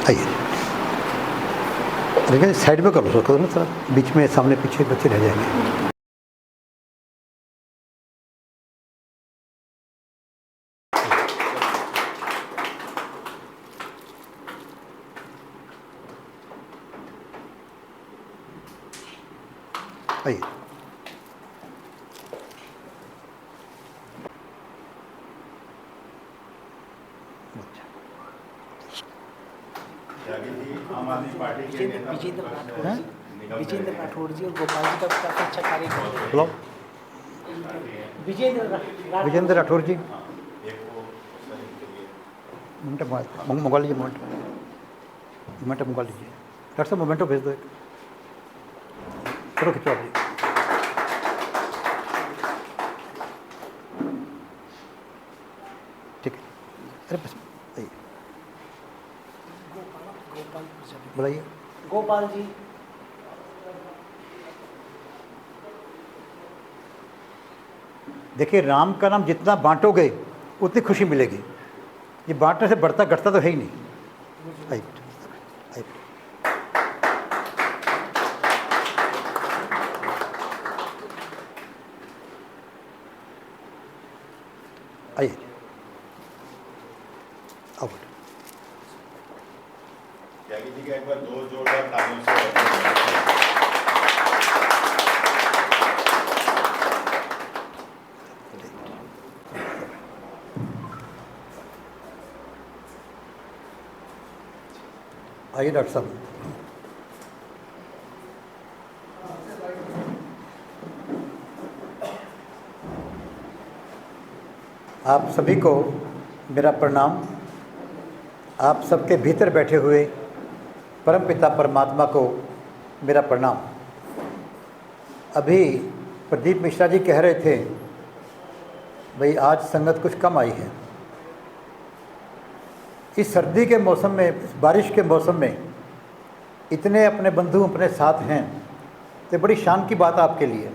आइए, देखिए साइड में कर लो, करो ना थोड़ा, बीच में सामने पीछे बच्चे रह जाएंगे। आइए, आम आदमी पार्टी के नेता विजेंद्र राठौड़ जी और गोपाल जी का काफी अच्छा कार्य कर रहे हैं। बुलाओ विजेंद्र राठौर जी, मंगवा लीजिए, मोमेंटो मंगवा लीजिए। डॉक्टर साहब मोमेंटो भेज दो एक, चलो खिंचवा लीजिए। ठीक है, अरे बस आइए, गोपाल प्रजापति, बुलाइए। गोपाल जी, देखिए, राम का नाम जितना बांटोगे उतनी खुशी मिलेगी। ये बांटने से बढ़ता घटता तो है ही नहीं। आइए आइए, आइए, आओ बेटा। त्यागी जी का एक बार दो जोरदार तालियों से आइए डॉक्टर साहब। आप सभी को मेरा प्रणाम। आप सबके भीतर बैठे हुए परमपिता परमात्मा को मेरा प्रणाम। अभी प्रदीप मिश्रा जी कह रहे थे, भाई आज संगत कुछ कम आई है। इस सर्दी के मौसम में, इस बारिश के मौसम में इतने अपने बंधु अपने साथ हैं, तो बड़ी शान की बात आपके लिए।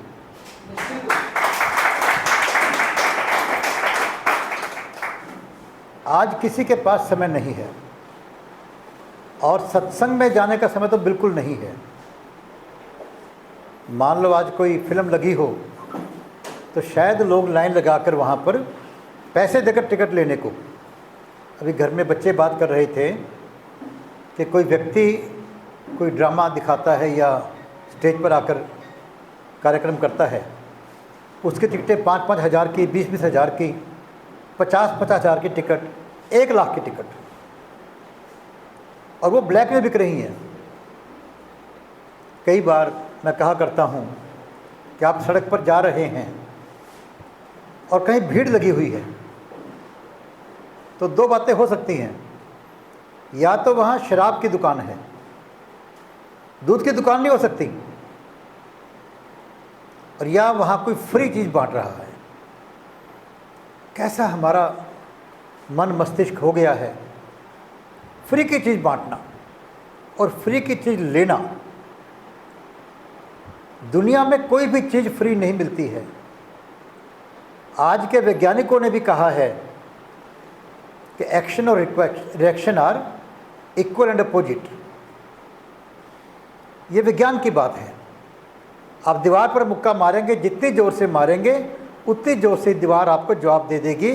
आज किसी के पास समय नहीं है और सत्संग में जाने का समय तो बिल्कुल नहीं है। मान लो आज कोई फिल्म लगी हो तो शायद लोग लाइन लगाकर वहाँ पर पैसे देकर टिकट लेने को। अभी घर में बच्चे बात कर रहे थे कि कोई व्यक्ति कोई ड्रामा दिखाता है या स्टेज पर आकर कार्यक्रम करता है, उसकी टिकटें 5-5 हज़ार की, 20-20 हज़ार की, 50-50 हज़ार की टिकट, 1 लाख की टिकट, और वो ब्लैक में बिक रही हैं। कई बार मैं कहा करता हूँ कि आप सड़क पर जा रहे हैं और कहीं भीड़ लगी हुई है तो दो बातें हो सकती हैं, या तो वहाँ शराब की दुकान है, दूध की दुकान नहीं हो सकती, और या वहाँ कोई फ्री चीज़ बांट रहा है। कैसा हमारा मन मस्तिष्क हो गया है, फ्री की चीज़ बांटना और फ्री की चीज़ लेना। दुनिया में कोई भी चीज़ फ्री नहीं मिलती है। आज के वैज्ञानिकों ने भी कहा है कि एक्शन और reaction are equal and opposite. ये विज्ञान की बात है। आप दीवार पर मुक्का मारेंगे, जितनी ज़ोर से मारेंगे उतनी ज़ोर से दीवार आपको जवाब दे देगी,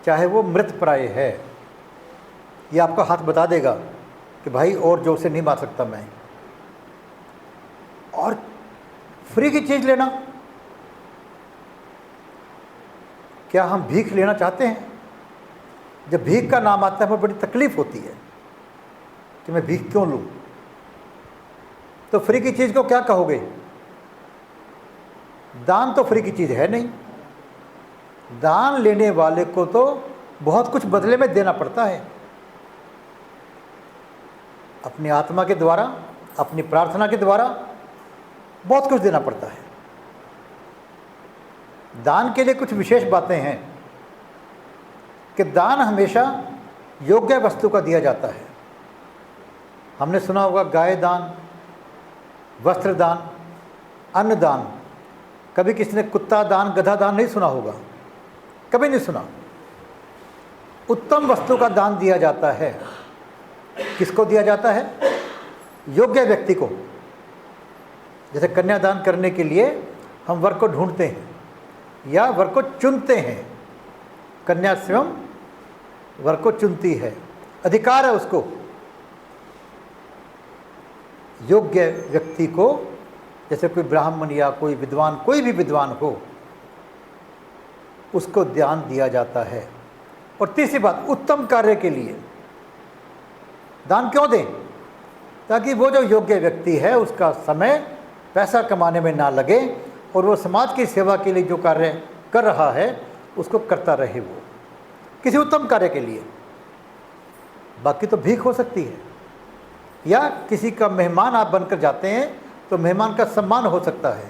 चाहे वो मृत प्राय है। ये आपका हाथ बता देगा कि भाई और ज़ोर से नहीं मार सकता मैं। और फ्री की चीज़ लेना, क्या हम भीख लेना चाहते हैं? जब भीख का नाम आता है हमें बड़ी तकलीफ़ होती है कि मैं भीख क्यों लूँ। तो फ्री की चीज़ को क्या कहोगे? दान तो फ्री की चीज़ है नहीं। दान लेने वाले को तो बहुत कुछ बदले में देना पड़ता है, अपनी आत्मा के द्वारा, अपनी प्रार्थना के द्वारा बहुत कुछ देना पड़ता है। दान के लिए कुछ विशेष बातें हैं कि दान हमेशा योग्य वस्तु का दिया जाता है। हमने सुना होगा गाय दान, वस्त्र दान, अन्न दान। कभी किसी ने कुत्ता दान, गधा दान नहीं सुना होगा, कभी नहीं सुना। उत्तम वस्तु का दान दिया जाता है। किसको दिया जाता है? योग्य व्यक्ति को। जैसे कन्यादान करने के लिए हम वर को ढूंढते हैं या वर को चुनते हैं, कन्या स्वयं वर को चुनती है, अधिकार है उसको। योग्य व्यक्ति को, जैसे कोई ब्राह्मण या कोई विद्वान, कोई भी विद्वान हो, उसको दान दिया जाता है। और तीसरी बात, उत्तम कार्य के लिए दान क्यों दें? ताकि वो जो योग्य व्यक्ति है उसका समय पैसा कमाने में ना लगे और वो समाज की सेवा के लिए जो कार्य कर रहा है उसको करता रहे, वो किसी उत्तम कार्य के लिए। बाकी तो भीख हो सकती है, या किसी का मेहमान आप बनकर जाते हैं तो मेहमान का सम्मान हो सकता है।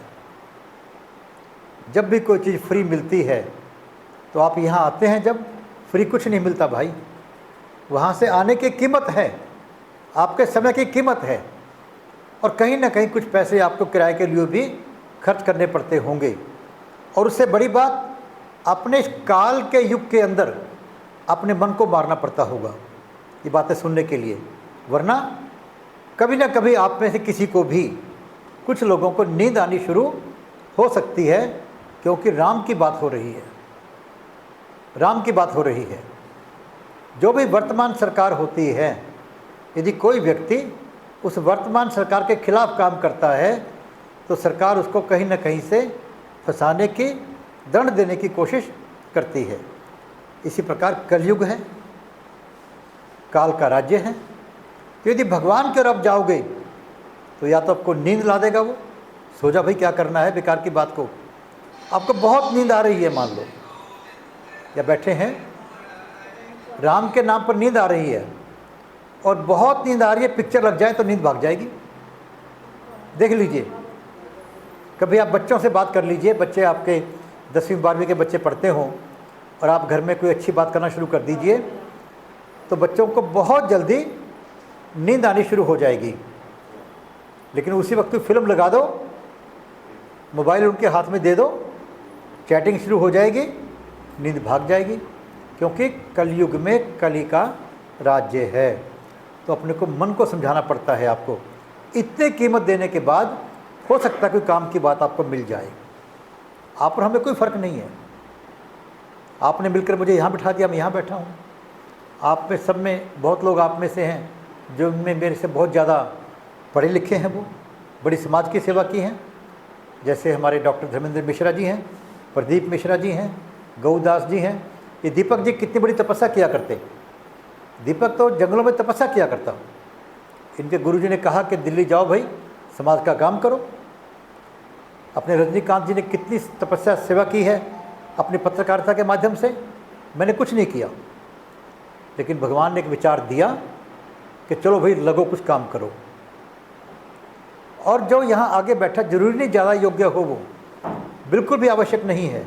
जब भी कोई चीज़ फ्री मिलती है तो आप यहाँ आते हैं, जब फ्री कुछ नहीं मिलता भाई, वहाँ से आने की कीमत है, आपके समय की कीमत है, और कहीं ना कहीं कुछ पैसे आपको किराए के लिए भी खर्च करने पड़ते होंगे। और उससे बड़ी बात, अपने काल के युग के अंदर अपने मन को मारना पड़ता होगा ये बातें सुनने के लिए, वरना कभी ना कभी आप में से किसी को भी, कुछ लोगों को नींद आनी शुरू हो सकती है, क्योंकि राम की बात हो रही है, राम की बात हो रही है। जो भी वर्तमान सरकार होती है, यदि कोई व्यक्ति उस वर्तमान सरकार के खिलाफ काम करता है तो सरकार उसको कहीं ना कहीं से फंसाने की, दंड देने की कोशिश करती है। इसी प्रकार कलयुग है, काल का राज्य है। तो यदि भगवान की ओर आप जाओगे तो या तो आपको नींद ला देगा वो, सो जा भाई, क्या करना है बेकार की बात को। आपको बहुत नींद आ रही है मान लो, या बैठे हैं राम के नाम पर नींद आ रही है, और बहुत नींद आ रही है, पिक्चर लग जाए तो नींद भाग जाएगी। देख लीजिए, कभी आप बच्चों से बात कर लीजिए, बच्चे आपके 10वीं 12वीं के बच्चे पढ़ते हों और आप घर में कोई अच्छी बात करना शुरू कर दीजिए तो बच्चों को बहुत जल्दी नींद आनी शुरू हो जाएगी। लेकिन उसी वक्त फिल्म लगा दो, मोबाइल उनके हाथ में दे दो, चैटिंग शुरू हो जाएगी, नींद भाग जाएगी, क्योंकि कलयुग में कली का राज्य है। तो अपने को, मन को समझाना पड़ता है आपको। इतने कीमत देने के बाद हो सकता है कोई काम की बात आपको मिल जाए। आप और हमें कोई फ़र्क नहीं है। आपने मिलकर मुझे यहाँ बिठा दिया, मैं यहाँ बैठा हूँ। आप में, सब में, बहुत लोग आप में से हैं जो उनमें मेरे से बहुत ज़्यादा पढ़े लिखे हैं, वो बड़ी समाज की सेवा की हैं। जैसे हमारे डॉक्टर धर्मेंद्र मिश्रा जी हैं, प्रदीप मिश्रा जी हैं, गौदास जी हैं। ये दीपक जी कितनी बड़ी तपस्या किया करते। दीपक तो जंगलों में तपस्या किया करता। इनके गुरुजी ने कहा कि दिल्ली जाओ भाई, समाज का काम करो। अपने रजनीकांत जी ने कितनी तपस्या सेवा की है अपनी पत्रकारिता के माध्यम से। मैंने कुछ नहीं किया, लेकिन भगवान ने एक विचार दिया कि चलो भाई लगो, कुछ काम करो। और जो यहाँ आगे बैठा, जरूरी नहीं ज़्यादा योग्य हो, वो बिल्कुल भी आवश्यक नहीं है।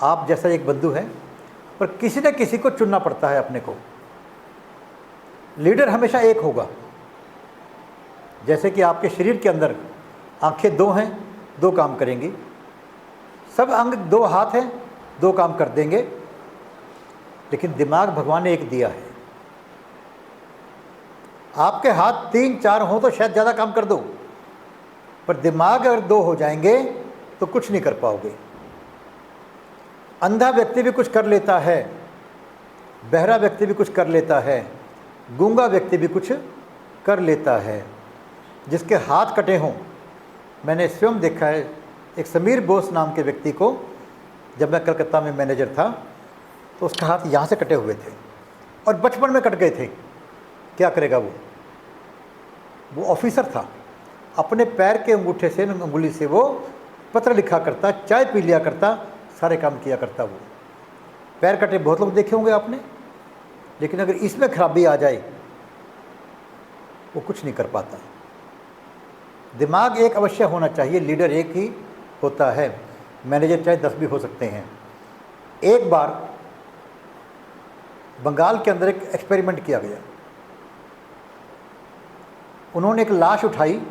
आप जैसा एक बंधु है, पर किसी न किसी को चुनना पड़ता है अपने को। लीडर हमेशा एक होगा। जैसे कि आपके शरीर के अंदर आंखें 2 हैं, 2 काम करेंगी। सब अंग 2 हाथ हैं, 2 काम कर देंगे। लेकिन दिमाग भगवान ने एक दिया है। आपके हाथ 3-4 हों तो शायद ज़्यादा काम कर दो, पर दिमाग अगर 2 हो जाएंगे तो कुछ नहीं कर पाओगे। अंधा व्यक्ति भी कुछ कर लेता है, बहरा व्यक्ति भी कुछ कर लेता है, गूंगा व्यक्ति भी कुछ कर लेता है। जिसके हाथ कटे हों, मैंने स्वयं देखा है। एक समीर बोस नाम के व्यक्ति को, जब मैं कलकत्ता में मैनेजर था, तो उसका हाथ यहाँ से कटे हुए थे और बचपन में कट गए थे। क्या करेगा वो ऑफिसर था। अपने पैर के अंगूठे से, अंगुली से वो पत्र लिखा करता, चाय पी लिया करता, सारे काम किया करता। वो पैर कटे बहुत लोग देखे होंगे आपने, लेकिन अगर इसमें खराबी आ जाए वो कुछ नहीं कर पाता। दिमाग एक अवश्य होना चाहिए। लीडर एक ही होता है, मैनेजर चाहे 10 भी हो सकते हैं। एक बार बंगाल के अंदर एक एक्सपेरिमेंट किया गया। उन्होंने एक लाश उठाई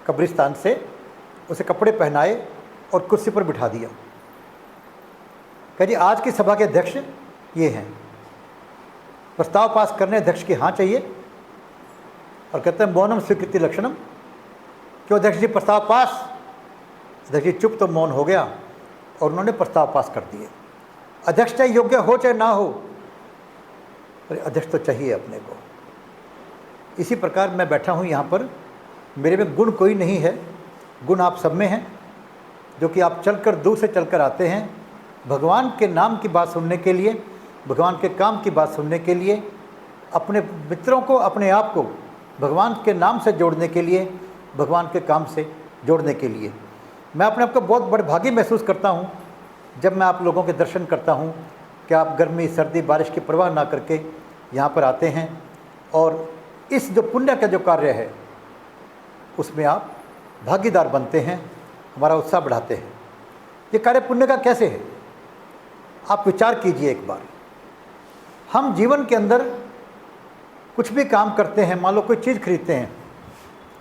कब्रिस्तान से, उसे कपड़े पहनाए और कुर्सी पर बिठा दिया। कह जी आज की सभा के अध्यक्ष ये हैं, प्रस्ताव पास करने अध्यक्ष की हाँ चाहिए और कहते हैं मौनम स्वीकृति लक्षणम। क्यों अध्यक्ष जी प्रस्ताव पास? अध्यक्ष जी चुप, तो मौन हो गया और उन्होंने प्रस्ताव पास कर दिए। अध्यक्ष चाहे योग्य हो चाहे ना हो, अरे अध्यक्ष तो चाहिए अपने को। इसी प्रकार मैं बैठा हूँ यहाँ पर, मेरे में गुण कोई नहीं है, गुण आप सब में हैं, जो कि आप चलकर दूर से चलकर आते हैं भगवान के नाम की बात सुनने के लिए, भगवान के काम की बात सुनने के लिए, अपने मित्रों को, अपने आप को भगवान के नाम से जोड़ने के लिए, भगवान के काम से जोड़ने के लिए। मैं अपने आप को बहुत बड़े भागी महसूस करता हूँ जब मैं आप लोगों के दर्शन करता हूँ कि आप गर्मी सर्दी बारिश की परवाह ना करके यहाँ पर आते हैं और इस जो पुण्य का जो कार्य है उसमें आप भागीदार बनते हैं, हमारा उत्साह बढ़ाते हैं। ये कार्य पुण्य का कैसे है? आप विचार कीजिए एक बार। हम जीवन के अंदर कुछ भी काम करते हैं, मान लो कोई चीज़ खरीदते हैं,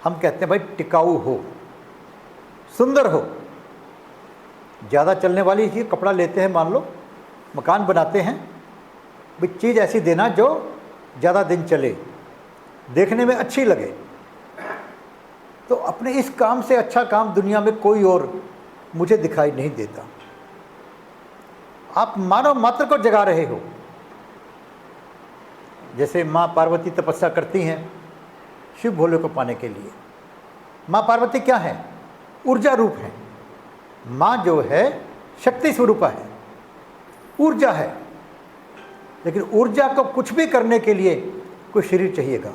हम कहते हैं भाई टिकाऊ हो, सुंदर हो, ज़्यादा चलने वाली चीज़, कपड़ा लेते हैं, मान लो मकान बनाते हैं, भाई चीज़ ऐसी देना जो ज़्यादा दिन चले, देखने में अच्छी लगे। तो अपने इस काम से अच्छा काम दुनिया में कोई और मुझे दिखाई नहीं देता। आप मानव मात्र को जगा रहे हो। जैसे माँ पार्वती तपस्या करती हैं शिव भोले को पाने के लिए। माँ पार्वती क्या है? ऊर्जा रूप है। माँ जो है शक्ति स्वरूपा है, ऊर्जा है। लेकिन ऊर्जा को कुछ भी करने के लिए कोई शरीर चाहिएगा।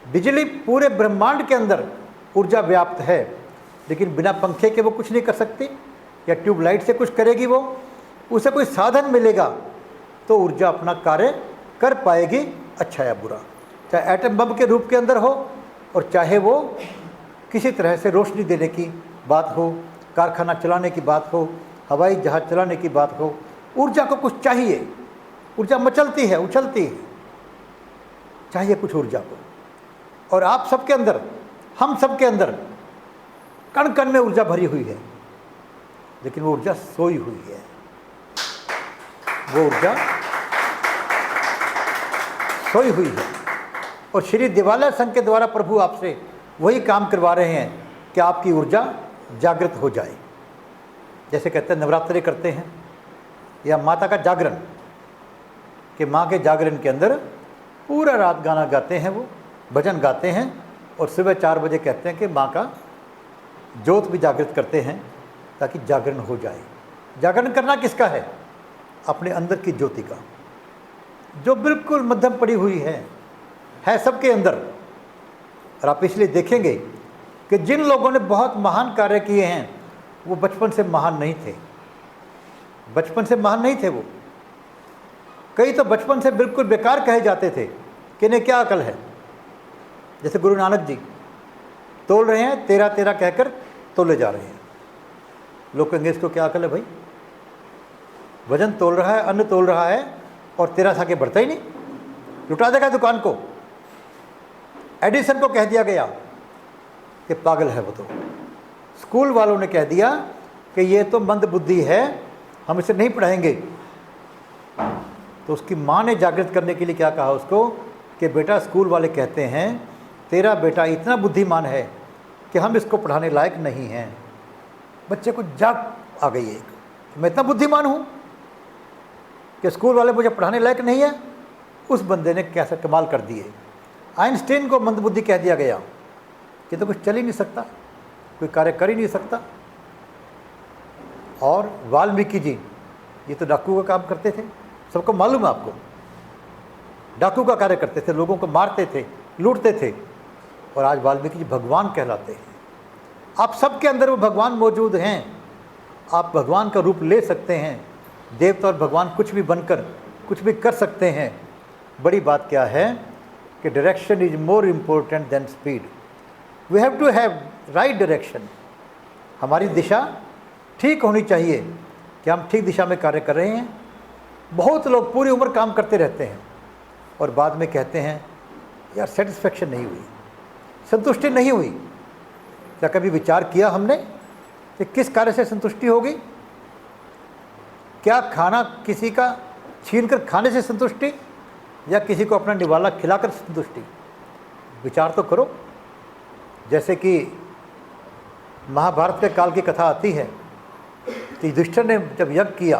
बिजली पूरे ब्रह्मांड के अंदर ऊर्जा व्याप्त है, लेकिन बिना पंखे के वो कुछ नहीं कर सकती, या ट्यूबलाइट से कुछ करेगी वो, उसे कोई साधन मिलेगा तो ऊर्जा अपना कार्य कर पाएगी, अच्छा या बुरा। चाहे एटम बम के रूप के अंदर हो और चाहे वो किसी तरह से रोशनी देने की बात हो, कारखाना चलाने की बात हो, हवाई जहाज़ चलाने की बात हो, ऊर्जा को कुछ चाहिए। ऊर्जा मचलती है, उछलती है, चाहिए कुछ ऊर्जा को। और आप सबके अंदर, हम सबके अंदर कण कण में ऊर्जा भरी हुई है, लेकिन वो ऊर्जा सोई हुई है। वो ऊर्जा सोई हुई है। और श्री दिवालय संघ के द्वारा प्रभु आपसे वही काम करवा रहे हैं कि आपकी ऊर्जा जागृत हो जाए। जैसे कहते हैं नवरात्रि करते हैं या माता का जागरण, कि माँ के जागरण के अंदर पूरा रात गाना गाते हैं, वो भजन गाते हैं और सुबह 4 बजे कहते हैं कि माँ का ज्योत भी जागृत करते हैं ताकि जागरण हो जाए। जागरण करना किसका है? अपने अंदर की ज्योति का, जो बिल्कुल मध्यम पड़ी हुई है सबके अंदर। और आप इसलिए देखेंगे कि जिन लोगों ने बहुत महान कार्य किए हैं वो बचपन से महान नहीं थे। बचपन से महान नहीं थे वो। कई तो बचपन से बिल्कुल बेकार कहे जाते थे कि इन्हें क्या अकल है। जैसे गुरु नानक जी तोल रहे हैं, 13 कहकर तोले जा रहे हैं। लोग कहेंगे इसको क्या अकल है भाई, वजन तोल रहा है, अन्न तोल रहा है और 13 आगे बढ़ता ही नहीं, लुटा देगा दुकान को। एडिसन को कह दिया गया कि पागल है वो। तो स्कूल वालों ने कह दिया कि ये तो मंद बुद्धि है, हम इसे नहीं पढ़ाएंगे। तो उसकी माँ ने जागृत करने के लिए क्या कहा उसको कि बेटा स्कूल वाले कहते हैं तेरा बेटा इतना बुद्धिमान है कि हम इसको पढ़ाने लायक नहीं हैं। बच्चे को जाग आ गई है कि मैं इतना बुद्धिमान हूँ कि स्कूल वाले मुझे पढ़ाने लायक नहीं है। उस बंदे ने कैसा कमाल कर दिए। आइंस्टीन को मंदबुद्धि कह दिया गया कि तो कुछ चल ही नहीं सकता, कोई कार्य कर ही नहीं सकता। और वाल्मीकि जी ये तो डाकू का काम करते थे, सबको मालूम है आपको। डाकू का कार्य करते थे, लोगों को मारते थे, लूटते थे। और आज वाल्मीकि जी भगवान कहलाते हैं। आप सबके अंदर वो भगवान मौजूद हैं। आप भगवान का रूप ले सकते हैं। देवता और भगवान कुछ भी बनकर कुछ भी कर सकते हैं। बड़ी बात क्या है कि direction is more important than speed. We have to have right direction. हमारी दिशा ठीक होनी चाहिए कि हम ठीक दिशा में कार्य कर रहे हैं। बहुत लोग पूरी उम्र काम करते रहते हैं और बाद में कहते हैं यार सेटिस्फेक्शन नहीं हुई, संतुष्टि नहीं हुई। क्या कभी विचार किया हमने कि किस कार्य से संतुष्टि होगी? क्या खाना किसी का छीन कर खाने से संतुष्टि, या किसी को अपना निवाला खिलाकर संतुष्टि। विचार तो करो। जैसे कि महाभारत के काल की कथा आती है कि युधिष्ठिर ने जब यज्ञ किया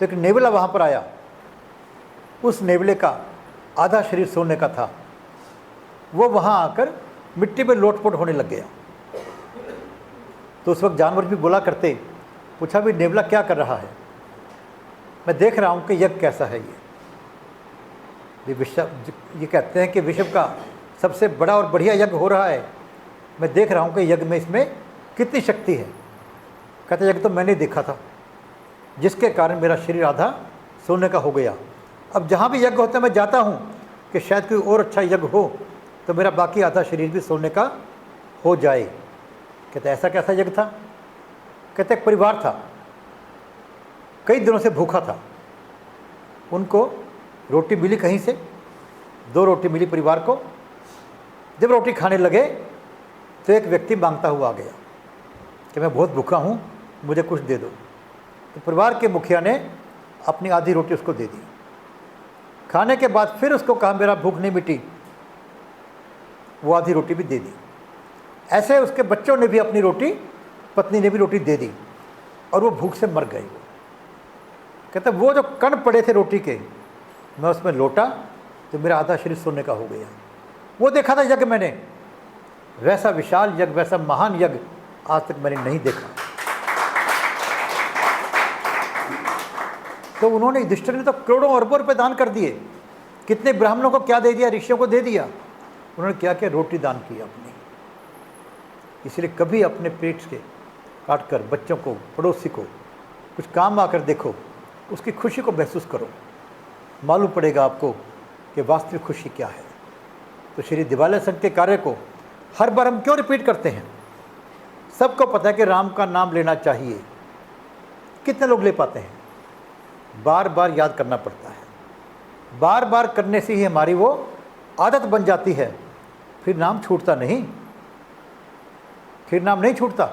तो एक नेवला वहाँ पर आया। उस नेवले का आधा शरीर सोने का था। वो वहाँ आकर मिट्टी में लोटपोट होने लग गया। तो उस वक्त जानवर भी बोला करते, पूछा भी नेवला क्या कर रहा है? मैं देख रहा हूँ कि यज्ञ कैसा है। ये विश्व, ये कहते हैं कि विश्व का सबसे बड़ा और बढ़िया यज्ञ हो रहा है। मैं देख रहा हूँ कि यज्ञ में इसमें कितनी शक्ति है। कहते यज्ञ तो मैंने देखा था, जिसके कारण मेरा शरीर आधा सोने का हो गया। अब जहाँ भी यज्ञ होता है मैं जाता हूँ कि शायद कोई और अच्छा यज्ञ हो तो मेरा बाकी आधा शरीर भी सोने का हो जाए। कहते ऐसा कैसा यज्ञ था? कहते एक परिवार था, कई दिनों से भूखा था। उनको रोटी मिली कहीं से, 2 रोटी मिली परिवार को। जब रोटी खाने लगे तो एक व्यक्ति मांगता हुआ आ गया कि मैं बहुत भूखा हूँ, मुझे कुछ दे दो। तो परिवार के मुखिया ने अपनी आधी रोटी उसको दे दी। खाने के बाद फिर उसको कहा मेरा भूख नहीं मिटी, वो आधी रोटी भी दे दी। ऐसे उसके बच्चों ने भी अपनी रोटी, पत्नी ने भी रोटी दे दी और वो भूख से मर गए। कहते वो जो कण पड़े थे रोटी के, मैं उसमें लौटा तो मेरा आधा शरीर सोने का हो गया। वो देखा था यज्ञ मैंने, वैसा विशाल यज्ञ, वैसा महान यज्ञ आज तक मैंने नहीं देखा। तो उन्होंने, युधिष्ठिर ने तो करोड़ों अरबों रुपए दान कर दिए। कितने ब्राह्मणों को क्या दे दिया, ऋषियों को दे दिया। उन्होंने क्या किया? रोटी दान की अपनी। इसलिए कभी अपने पेट के काट कर बच्चों को, पड़ोसी को कुछ काम आकर देखो, उसकी खुशी को महसूस करो। मालूम पड़ेगा आपको कि वास्तविक खुशी क्या है। तो श्री दिवालिया संघ के कार्य को हर बार हम क्यों रिपीट करते हैं? सबको पता है कि राम का नाम लेना चाहिए। कितने लोग ले पाते हैं? बार बार याद करना पड़ता है। बार बार करने से ही हमारी वो आदत बन जाती है। फिर नाम छूटता नहीं, फिर नाम नहीं छूटता।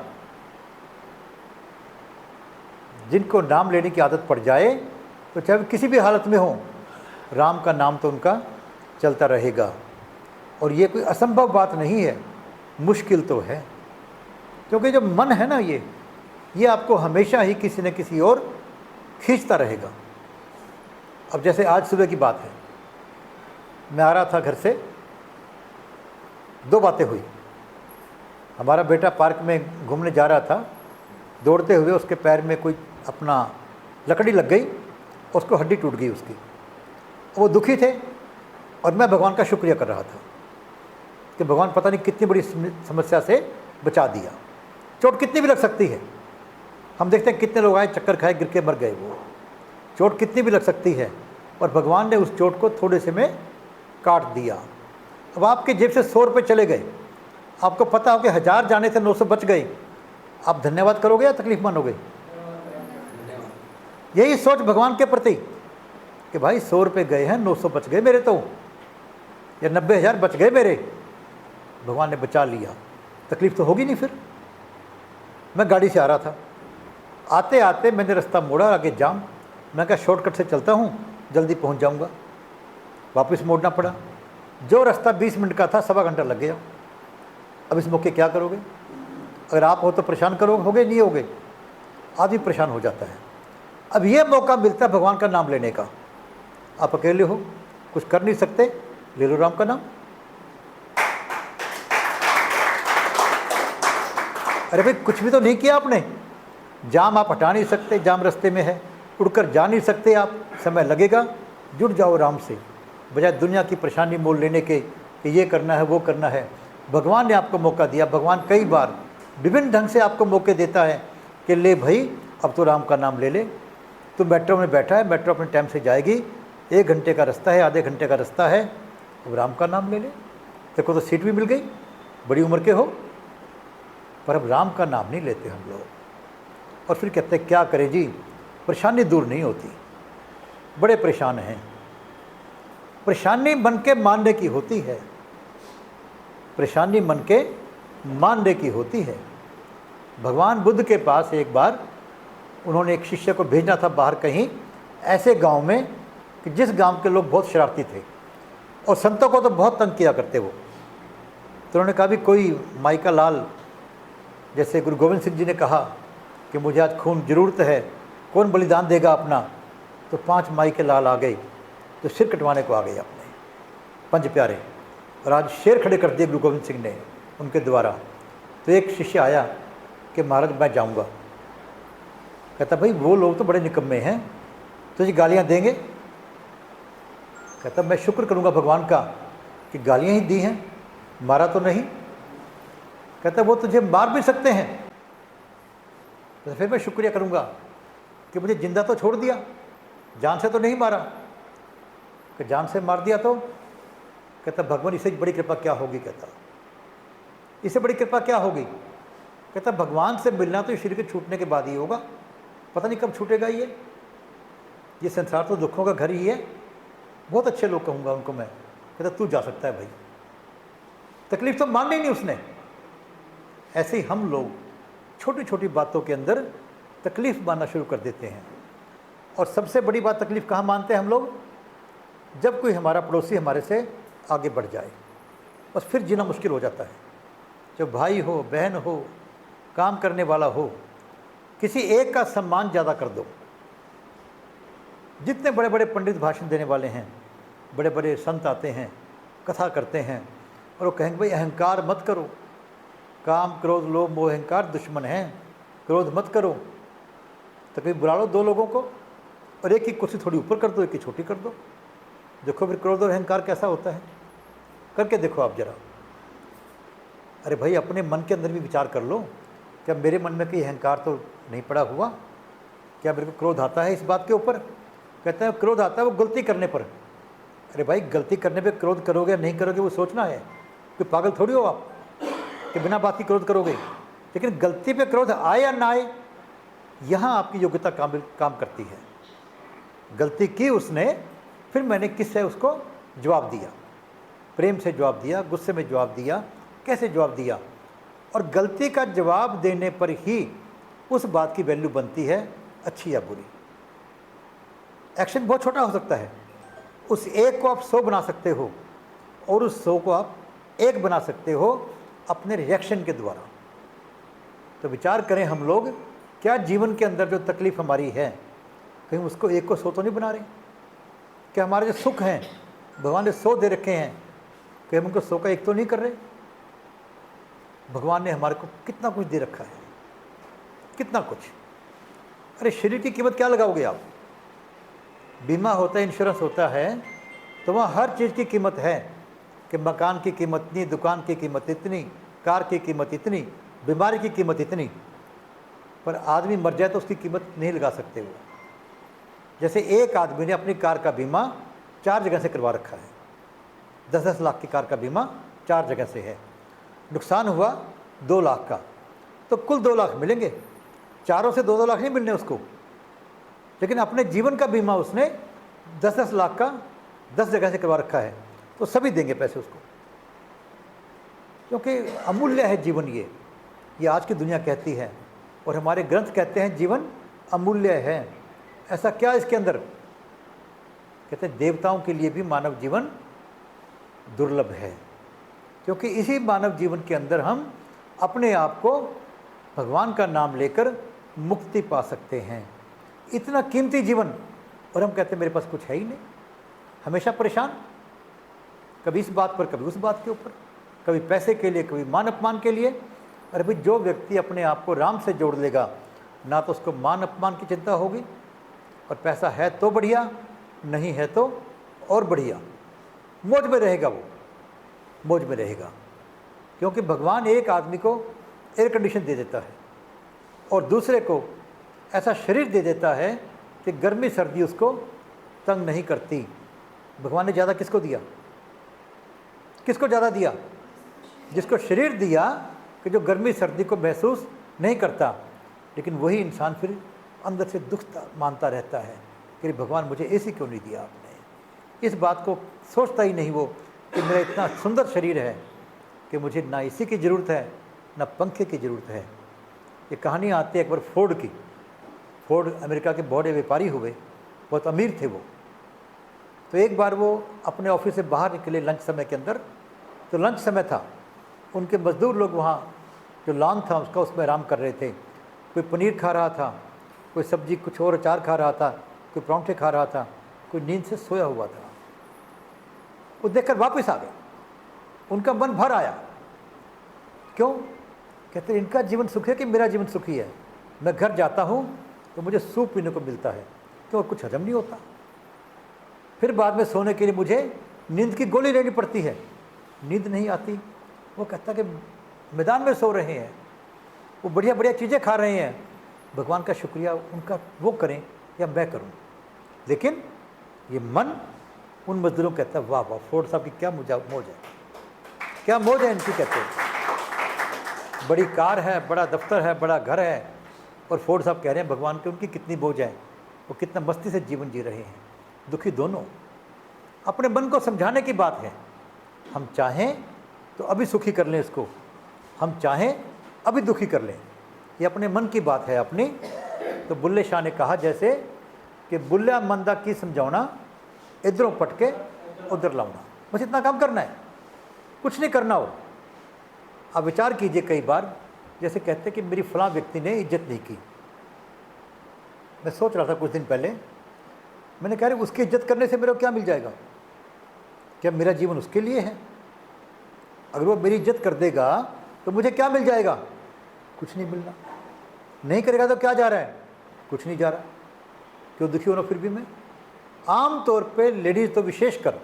जिनको नाम लेने की आदत पड़ जाए तो चाहे किसी भी हालत में हो, राम का नाम तो उनका चलता रहेगा। और ये कोई असंभव बात नहीं है, मुश्किल तो है, क्योंकि जो मन है ना, ये आपको हमेशा ही किसी न किसी और खींचता रहेगा। अब जैसे आज सुबह की बात है, मैं आ रहा था घर से, 2 बातें हुई। हमारा बेटा पार्क में घूमने जा रहा था, दौड़ते हुए उसके पैर में कोई अपना लकड़ी लग गई, उसको हड्डी टूट गई उसकी। वो दुखी थे और मैं भगवान का शुक्रिया कर रहा था कि भगवान पता नहीं कितनी बड़ी समस्या से बचा दिया। चोट कितनी भी लग सकती है। हम देखते हैं कितने लोग आए, चक्कर खाए, गिर के मर गए। वो चोट कितनी भी लग सकती है और भगवान ने उस चोट को थोड़े से में काट दिया। अब आपके जेब से 100 रुपये चले गए, आपको पता हो कि 1000 जाने से 900 बच गए, आप धन्यवाद करोगे या तकलीफ मानोगे? यही सोच भगवान के प्रति कि भाई 100 रुपये गए हैं, 900 बच गए मेरे, तो या 90,000 बच गए मेरे, भगवान ने बचा लिया, तकलीफ तो होगी नहीं। फिर मैं गाड़ी से आ रहा था, आते आते मैंने रास्ता मोड़ा, आगे जाम। मैं कहा शॉर्टकट से चलता हूँ, जल्दी पहुँच जाऊँगा। वापस मोड़ना पड़ा। जो रास्ता 20 मिनट का था, 1.25 घंटा लग गया। अब इस मौके क्या करोगे? अगर आप हो तो परेशान करोगे, होगे नहीं होगे? आदमी परेशान हो जाता है। अब ये मौका मिलता है भगवान का नाम लेने का। आप अकेले हो, कुछ कर नहीं सकते, ले लो राम का नाम। अरे भाई कुछ भी तो नहीं किया आपने। जाम आप हटा नहीं सकते, जाम रास्ते में है, उड़कर जा नहीं सकते आप, समय लगेगा। जुड़ जाओ राम से, बजाय दुनिया की परेशानी मोल लेने के कि ये करना है वो करना है। भगवान ने आपको मौका दिया। भगवान कई बार विभिन्न ढंग से आपको मौके देता है कि ले भाई अब तो राम का नाम ले ले। तो मेट्रो में बैठा है, मेट्रो अपने टाइम से जाएगी, 1 घंटे का रास्ता है, आधे घंटे का रास्ता है, अब राम का नाम ले ले। देखो तो सीट भी मिल गई, बड़ी उम्र के हो, पर अब राम का नाम नहीं लेते हम लोग। और फिर कहते हैं क्या करें जी, परेशानी दूर नहीं होती, बड़े परेशान हैं। परेशानी मन के मानने की होती है, परेशानी मन के मानने की होती है। भगवान बुद्ध के पास एक बार उन्होंने एक शिष्य को भेजना था बाहर कहीं ऐसे गांव में कि जिस गांव के लोग बहुत शरारती थे और संतों को तो बहुत तंग किया करते वो, तो उन्होंने कहा भी कोई माई का लाल, जैसे गुरु गोविंद सिंह जी ने कहा कि मुझे आज खून ज़रूरत है, कौन बलिदान देगा अपना, तो 5 माई के लाल आ गए, तो सिर कटवाने को आ गए अपने 5 प्यारे, और आज शेर खड़े कर दिए गुरु गोविंद सिंह ने उनके द्वारा। तो एक शिष्य आया कि महाराज मैं जाऊंगा। कहता भाई वो लोग तो बड़े निकम्मे हैं, तुझे गालियां देंगे? कहता मैं शुक्र करूंगा भगवान का कि गालियां ही दी हैं, मारा तो नहीं। कहता वो तुझे मार भी सकते हैं। तो फिर मैं शुक्रिया करूंगा कि मुझे जिंदा तो छोड़ दिया, जान से तो नहीं मारा। कि जान से मार दिया तो? कहता भगवान इससे बड़ी कृपा क्या होगी। कहता इससे बड़ी कृपा क्या होगी? कहता भगवान से मिलना तो शरीर के छूटने के बाद ही होगा, पता नहीं कब छूटेगा ये संसार तो दुखों का घर ही है। बहुत अच्छे लोग कहूँगा उनको मैं। कहता तू जा सकता है भाई, तकलीफ तो माननी ही नहीं उसने। ऐसे ही हम लोग छोटी छोटी बातों के अंदर तकलीफ़ मानना शुरू कर देते हैं। और सबसे बड़ी बात तकलीफ़ कहाँ मानते हैं हम लोग? जब कोई हमारा पड़ोसी हमारे से आगे बढ़ जाए, बस फिर जीना मुश्किल हो जाता है। जो भाई हो, बहन हो, काम करने वाला हो, किसी एक का सम्मान ज़्यादा कर दो। जितने बड़े बड़े पंडित भाषण देने वाले हैं, बड़े बड़े संत आते हैं, कथा करते हैं, और वो कहेंगे भाई अहंकार मत करो, काम क्रोध लोभ मोह अहंकार दुश्मन हैं, क्रोध मत करो। तो कभी बुला लो 2 लोगों को और एक की कुर्सी थोड़ी ऊपर कर दो, एक की छोटी कर दो, देखो फिर क्रोध और अहंकार कैसा होता है। करके देखो आप जरा। अरे भाई अपने मन के अंदर भी विचार कर लो, क्या मेरे मन में कोई अहंकार तो नहीं पड़ा हुआ? क्या मेरे को क्रोध आता है इस बात के ऊपर? कहते हैं क्रोध आता है वो गलती करने पर। अरे भाई गलती करने पे क्रोध करोगे या नहीं करोगे वो सोचना है। कोई पागल थोड़ी हो आप कि बिना बात की क्रोध करोगे। लेकिन गलती पे क्रोध आए या ना आए, यहाँ आपकी योग्यता काम करती है। गलती की उसने, फिर मैंने किससे उसको जवाब दिया, प्रेम से जवाब दिया, गुस्से में जवाब दिया, कैसे जवाब दिया। और गलती का जवाब देने पर ही उस बात की वैल्यू बनती है, अच्छी या बुरी। एक्शन बहुत छोटा हो सकता है, उस एक को आप 100 बना सकते हो और उस 100 को आप 1 बना सकते हो अपने रिएक्शन के द्वारा। तो विचार करें हम लोग, क्या जीवन के अंदर जो तकलीफ़ हमारी है, कहीं उसको 1 को 100 तो नहीं बना रहे? क्या हमारे जो सुख हैं भगवान ने 100 दे रखे हैं, कि हम उनको 100 का 1 तो नहीं कर रहे? भगवान ने हमारे को कितना कुछ दे रखा है, कितना कुछ। अरे शरीर की कीमत क्या लगाओगे आप? बीमा होता है, इंश्योरेंस होता है, तो वहाँ हर चीज़ की कीमत है कि मकान की कीमत इतनी, दुकान की कीमत इतनी, कार की कीमत इतनी, बीमारी की कीमत इतनी। पर आदमी मर जाए तो उसकी कीमत नहीं लगा सकते वो। जैसे एक आदमी ने अपनी कार का बीमा 4 जगह से करवा रखा है, 10-10 लाख की कार का बीमा 4 जगह से है, नुकसान हुआ 2 लाख का, तो कुल 2 लाख मिलेंगे। चारों से 2-2 लाख नहीं मिलने उसको, लेकिन अपने जीवन का बीमा उसने 10-10 लाख का 10 जगह से करवा रखा है, तो सभी देंगे पैसे उसको, क्योंकि अमूल्य है जीवन। ये आज की दुनिया कहती है और हमारे ग्रंथ कहते हैं जीवन अमूल्य है। ऐसा क्या इसके अंदर? कहते हैं देवताओं के लिए भी मानव जीवन दुर्लभ है, क्योंकि इसी मानव जीवन के अंदर हम अपने आप को भगवान का नाम लेकर मुक्ति पा सकते हैं। इतना कीमती जीवन, और हम कहते हैं मेरे पास कुछ है ही नहीं, हमेशा परेशान, कभी इस बात पर कभी उस बात के ऊपर, कभी पैसे के लिए कभी मान अपमान के लिए। अरे भाई जो व्यक्ति अपने आप को राम से जोड़ लेगा, ना तो उसको मान अपमान की चिंता होगी, और पैसा है तो बढ़िया, नहीं है तो और बढ़िया, मौज में रहेगा, वो मौज में रहेगा। क्योंकि भगवान एक आदमी को एयर कंडीशन दे देता है और दूसरे को ऐसा शरीर दे देता है कि गर्मी सर्दी उसको तंग नहीं करती। भगवान ने ज़्यादा किसको दिया? किसको ज़्यादा दिया? जिसको शरीर दिया कि जो गर्मी सर्दी को महसूस नहीं करता, लेकिन वही इंसान फिर अंदर से दुख मानता रहता है कि भगवान मुझे ऐसी क्यों नहीं दिया आपने। इस बात को सोचता ही नहीं वो कि मेरा इतना सुंदर शरीर है कि मुझे ना इसी की ज़रूरत है ना पंखे की ज़रूरत है। ये कहानी आती है एक बार फोर्ड की। फोर्ड अमेरिका के बड़े व्यापारी हुए, बहुत अमीर थे वो, तो एक बार वो अपने ऑफिस से बाहर निकले लंच समय के अंदर, तो लंच समय था, उनके मज़दूर लोग वहाँ जो लॉन था उसका उसमें आराम कर रहे थे। कोई पनीर खा रहा था, कोई सब्जी कुछ और अचार खा रहा था, कोई परांठे खा रहा था, कोई नींद से सोया हुआ था। वो देखकर वापस आ गए, उनका मन भर आया। क्यों? कहते इनका जीवन सुखी है कि मेरा जीवन सुखी है। मैं घर जाता हूँ तो मुझे सूप पीने को मिलता है, क्यों? और कुछ हजम नहीं होता। फिर बाद में सोने के लिए मुझे नींद की गोली लेनी पड़ती है, नींद नहीं आती। वो कहता कि मैदान में सो रहे हैं, वो बढ़िया बढ़िया चीज़ें खा रहे हैं, भगवान का शुक्रिया उनका वो करें या मैं करूं। लेकिन ये मन उन मजदूरों को कहता है वाह वाह, फोर्ड साहब की क्या मौज है, क्या मौज है इनकी। कहते हैं बड़ी कार है, बड़ा दफ्तर है, बड़ा घर है, और फोर्ड साहब कह रहे हैं भगवान की उनकी कितनी मौज है, वो कितना मस्ती से जीवन जी रहे हैं। दुखी दोनों। अपने मन को समझाने की बात है। हम चाहें तो अभी सुखी कर लें इसको, हम चाहें अभी दुखी कर लें, ये अपने मन की बात है अपनी। तो बुल्ले शाह ने कहा जैसे कि बुल्ला मंदा की समझाना, इधरों पटके उधर लाना। बस इतना काम करना है, कुछ नहीं करना हो। आप विचार कीजिए, कई बार जैसे कहते हैं कि मेरी फलां व्यक्ति ने इज्जत नहीं की। मैं सोच रहा था कुछ दिन पहले, मैंने कहा उसकी इज्जत करने से मेरे को क्या मिल जाएगा? क्या मेरा जीवन उसके लिए है? अगर वो मेरी इज्जत कर देगा तो मुझे क्या मिल जाएगा? कुछ नहीं मिलना। नहीं करेगा तो क्या जा रहा है? कुछ नहीं जा रहा। क्यों दुखी होना फिर भी मैं? आम तौर पे लेडीज़ तो विशेष कर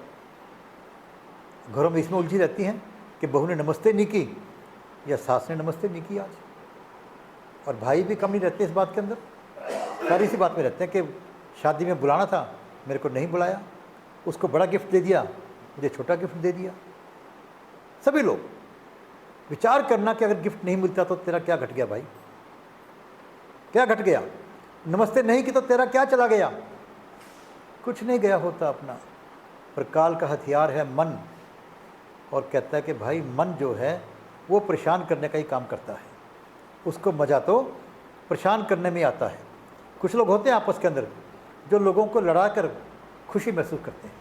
घरों में इसमें उलझी रहती हैं कि बहू ने नमस्ते नहीं की या सास ने नमस्ते नहीं की आज। और भाई भी कम नहीं रहते इस बात के अंदर, सारी सी बात में रहते हैं कि शादी में बुलाना था, मेरे को नहीं बुलाया, उसको बड़ा गिफ्ट दे दिया, मुझे छोटा गिफ्ट दे दिया। सभी लोग विचार करना कि अगर गिफ्ट नहीं मिलता तो तेरा क्या घट गया भाई, क्या घट गया? नमस्ते नहीं की तो तेरा क्या चला गया? कुछ नहीं गया होता अपना। पर काल का हथियार है मन, और कहता है कि भाई मन जो है वो परेशान करने का ही काम करता है, उसको मज़ा तो परेशान करने में आता है। कुछ लोग होते हैं आपस के अंदर जो लोगों को लड़ा कर खुशी महसूस करते हैं,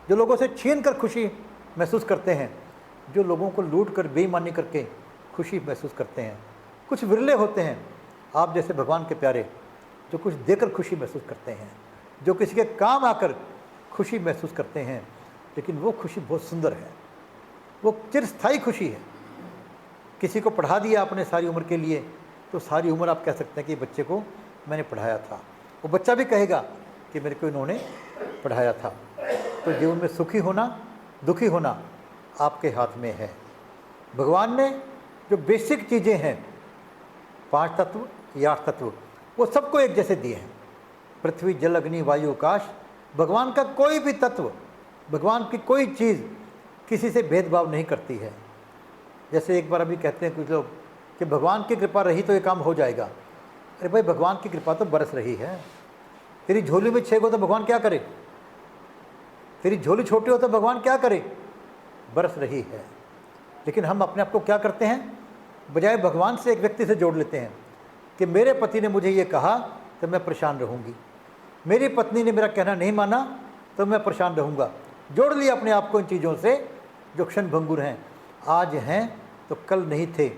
जो लोगों से छीन कर खुशी महसूस करते हैं, जो लोगों को लूट कर बेईमानी करके खुशी महसूस करते हैं। कुछ विरले होते हैं आप जैसे भगवान के प्यारे जो कुछ देकर खुशी महसूस करते हैं, जो किसी के काम आकर खुशी महसूस करते हैं। लेकिन वो खुशी बहुत सुंदर है, वो चिरस्थायी खुशी है। किसी को पढ़ा दिया आपने सारी उम्र के लिए, तो सारी उम्र आप कह सकते हैं कि बच्चे को मैंने पढ़ाया था। वो बच्चा भी कहेगा कि मेरे को इन्होंने पढ़ाया था। तो जीवन में सुखी होना दुखी होना आपके हाथ में है। भगवान ने जो बेसिक चीज़ें हैं, 5 तत्व या 8 तत्व, वो सबको एक जैसे दिए हैं। पृथ्वी जल अग्नि वायु आकाश, भगवान का कोई भी तत्व, भगवान की कोई चीज़ किसी से भेदभाव नहीं करती है। जैसे एक बार अभी कहते हैं कुछ लोग कि भगवान की कृपा रही तो ये काम हो जाएगा। अरे भाई, भगवान की कृपा तो बरस रही है। तेरी झोली में 6 गो तो भगवान क्या करे? तेरी झोली छोटी हो तो भगवान क्या करे? बरस रही है। लेकिन हम अपने आप को क्या करते हैं, बजाय भगवान से एक व्यक्ति से जोड़ लेते हैं कि मेरे पति ने मुझे ये कहा तो मैं परेशान रहूँगी, मेरी पत्नी ने मेरा कहना नहीं माना तो मैं परेशान रहूँगा। जोड़ लिया अपने आप को इन चीज़ों से जो क्षण भंगुर हैं। आज हैं तो कल नहीं थे,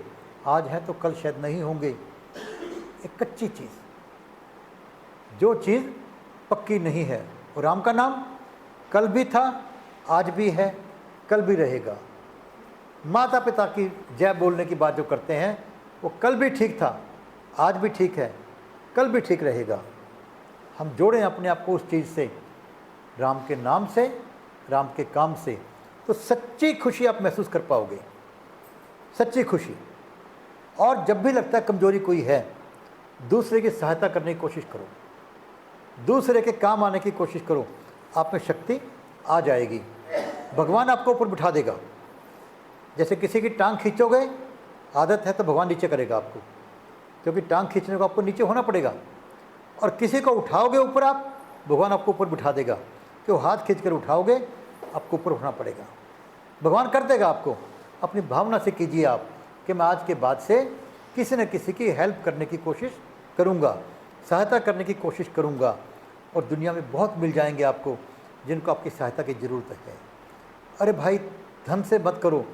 आज हैं तो कल शायद नहीं होंगे। एक कच्ची चीज़, जो चीज़ पक्की नहीं है। और राम का नाम कल भी था, आज भी है, कल भी रहेगा। माता पिता की जय बोलने की बात जो करते हैं, वो कल भी ठीक था, आज भी ठीक है, कल भी ठीक रहेगा। हम जोड़ें अपने आप को उस चीज़ से, राम के नाम से, राम के काम से, तो सच्ची खुशी आप महसूस कर पाओगे, सच्ची खुशी। और जब भी लगता है कमजोरी कोई है, दूसरे की सहायता करने की कोशिश करो, दूसरे के काम आने की कोशिश करो, आप में शक्ति आ जाएगी। भगवान आपको ऊपर बिठा देगा। जैसे किसी की टांग खींचोगे, आदत है तो भगवान नीचे करेगा आपको, क्योंकि टांग खींचने को आपको नीचे होना पड़ेगा। और किसी को उठाओगे ऊपर आप, भगवान आपको ऊपर बिठा देगा, क्यों हाथ खींच कर उठाओगे, आपको ऊपर उठना पड़ेगा। भगवान कर देगा आपको। अपनी भावना से कीजिए आप कि मैं आज के बाद से किसी न किसी की हेल्प करने की कोशिश करूँगा, सहायता करने की कोशिश करूँगा, और दुनिया में बहुत मिल जाएंगे आपको जिनको आपकी सहायता की ज़रूरत है। अरे भाई, धन से मत करो,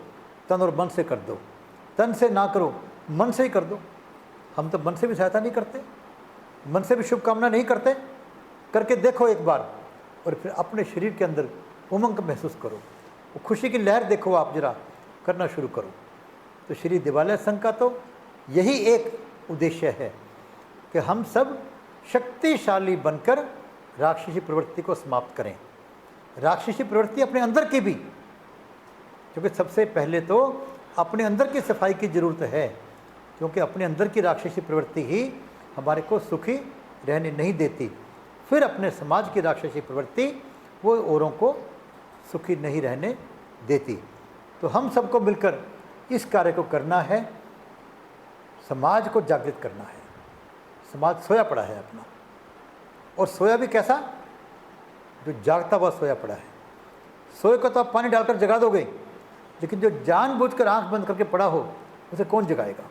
तन और मन से कर दो। तन से ना करो, मन से ही कर दो। हम तो मन से भी सहायता नहीं करते, मन से भी शुभकामना नहीं करते। करके देखो एक बार, और फिर अपने शरीर के अंदर उमंग महसूस करो, वो खुशी की लहर देखो, आप जरा करना शुरू करो। तो श्री देवालय संघ का तो यही एक उद्देश्य है कि हम सब शक्तिशाली बनकर राक्षसी प्रवृत्ति को समाप्त करें। राक्षसी प्रवृत्ति अपने अंदर की भी, क्योंकि सबसे पहले तो अपने अंदर की सफाई की ज़रूरत है, क्योंकि अपने अंदर की राक्षसी प्रवृत्ति ही हमारे को सुखी रहने नहीं देती। फिर अपने समाज की राक्षसी प्रवृत्ति वो औरों को सुखी नहीं रहने देती। तो हम सबको मिलकर इस कार्य को करना है, समाज को जागृत करना है। समाज सोया पड़ा है अपना, और सोया भी कैसा, जो जागता हुआ सोया पड़ा है। सोए को तो आप पानी डालकर जगा दोगे, लेकिन जो जानबूझकर आंख बंद करके पड़ा हो, उसे कौन जगाएगा?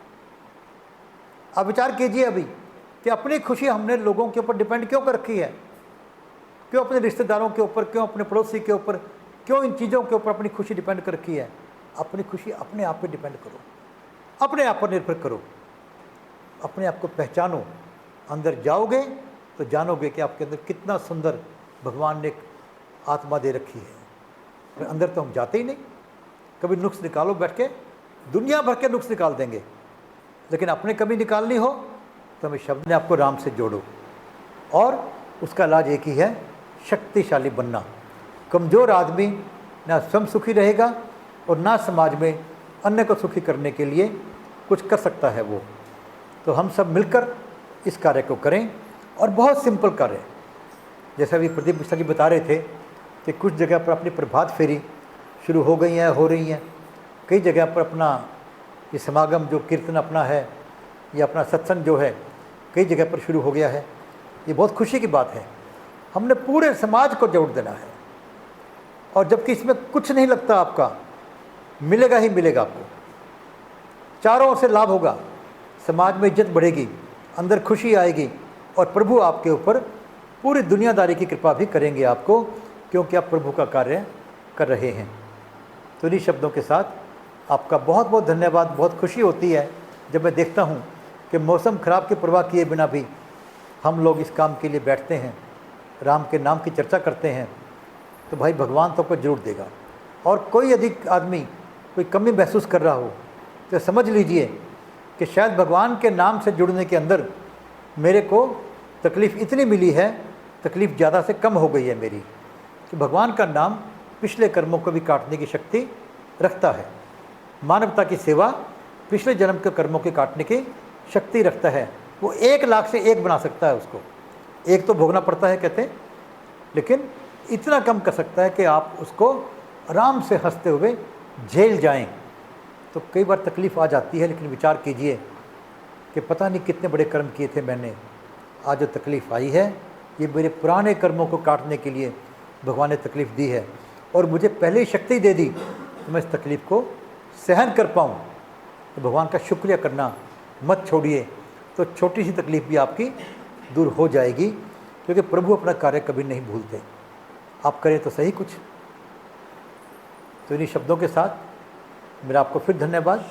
आप विचार कीजिए अभी कि अपनी खुशी हमने लोगों के ऊपर डिपेंड क्यों कर रखी है? क्यों अपने रिश्तेदारों के ऊपर, क्यों अपने पड़ोसी के ऊपर, क्यों इन चीज़ों के ऊपर अपनी खुशी डिपेंड कर रखी है? अपनी खुशी अपने आप पे डिपेंड करो, अपने आप पर निर्भर करो, अपने आप को पहचानो। अंदर जाओगे तो जानोगे कि आपके अंदर कितना सुंदर भगवान ने एक आत्मा दे रखी है। पर अंदर तो हम जाते ही नहीं। कभी नुक्स निकालो बैठ के, दुनिया भर के नुक्स निकाल देंगे, लेकिन अपने कभी निकालनी हो तो हमें शब्द ने आपको राम से जोड़ो, और उसका इलाज एक ही है, शक्तिशाली बनना। कमज़ोर आदमी ना स्वयं सुखी रहेगा और ना समाज में अन्य को सुखी करने के लिए कुछ कर सकता है वो। तो हम सब मिलकर इस कार्य को करें, और बहुत सिंपल कार्य, जैसा अभी प्रदीप मिश्रा जी बता रहे थे कि कुछ जगह पर अपनी प्रभात फेरी शुरू हो गई हैं, हो रही हैं। कई जगह पर अपना ये समागम जो कीर्तन अपना है, या अपना सत्संग जो है, कई जगह पर शुरू हो गया है। ये बहुत खुशी की बात है। हमने पूरे समाज को जोड़ देना है, और जबकि इसमें कुछ नहीं लगता, आपका मिलेगा ही मिलेगा, आपको चारों ओर से लाभ होगा। समाज में इज्जत बढ़ेगी, अंदर खुशी आएगी, और प्रभु आपके ऊपर पूरी दुनियादारी की कृपा भी करेंगे आपको, क्योंकि आप प्रभु का कार्य कर रहे हैं। तो इन्हीं शब्दों के साथ आपका बहुत बहुत धन्यवाद। बहुत खुशी होती है जब मैं देखता हूँ कि मौसम ख़राब की परवाह किए बिना भी हम लोग इस काम के लिए बैठते हैं, राम के नाम की चर्चा करते हैं। तो भाई, भगवान तो आपको जरूर देगा। और कोई अधिक आदमी कोई कमी महसूस कर रहा हो तो समझ लीजिए कि शायद भगवान के नाम से जुड़ने के अंदर मेरे को तकलीफ़ इतनी मिली है, तकलीफ़ ज़्यादा से कम हो गई है मेरी, कि भगवान का नाम पिछले कर्मों को भी काटने की शक्ति रखता है। मानवता की सेवा पिछले जन्म के कर्मों के काटने की शक्ति रखता है। वो 1,00,000 से 1 बना सकता है उसको। एक तो भोगना पड़ता है कहते हैं, लेकिन इतना कम कर सकता है कि आप उसको आराम से हंसते हुए झेल जाएं। तो कई बार तकलीफ़ आ जाती है, लेकिन विचार कीजिए कि पता नहीं कितने बड़े कर्म किए थे मैंने, आज जो तकलीफ़ आई है ये मेरे पुराने कर्मों को काटने के लिए भगवान ने तकलीफ़ दी है, और मुझे पहले ही शक्ति दे दी तो मैं इस तकलीफ़ को सहन कर पाऊँ। तो भगवान का शुक्रिया करना मत छोड़िए, तो छोटी सी तकलीफ़ भी आपकी दूर हो जाएगी, क्योंकि प्रभु अपना कार्य कभी नहीं भूलते। आप करें तो सही कुछ। तो इन्हीं शब्दों के साथ मेरा आपको फिर धन्यवाद,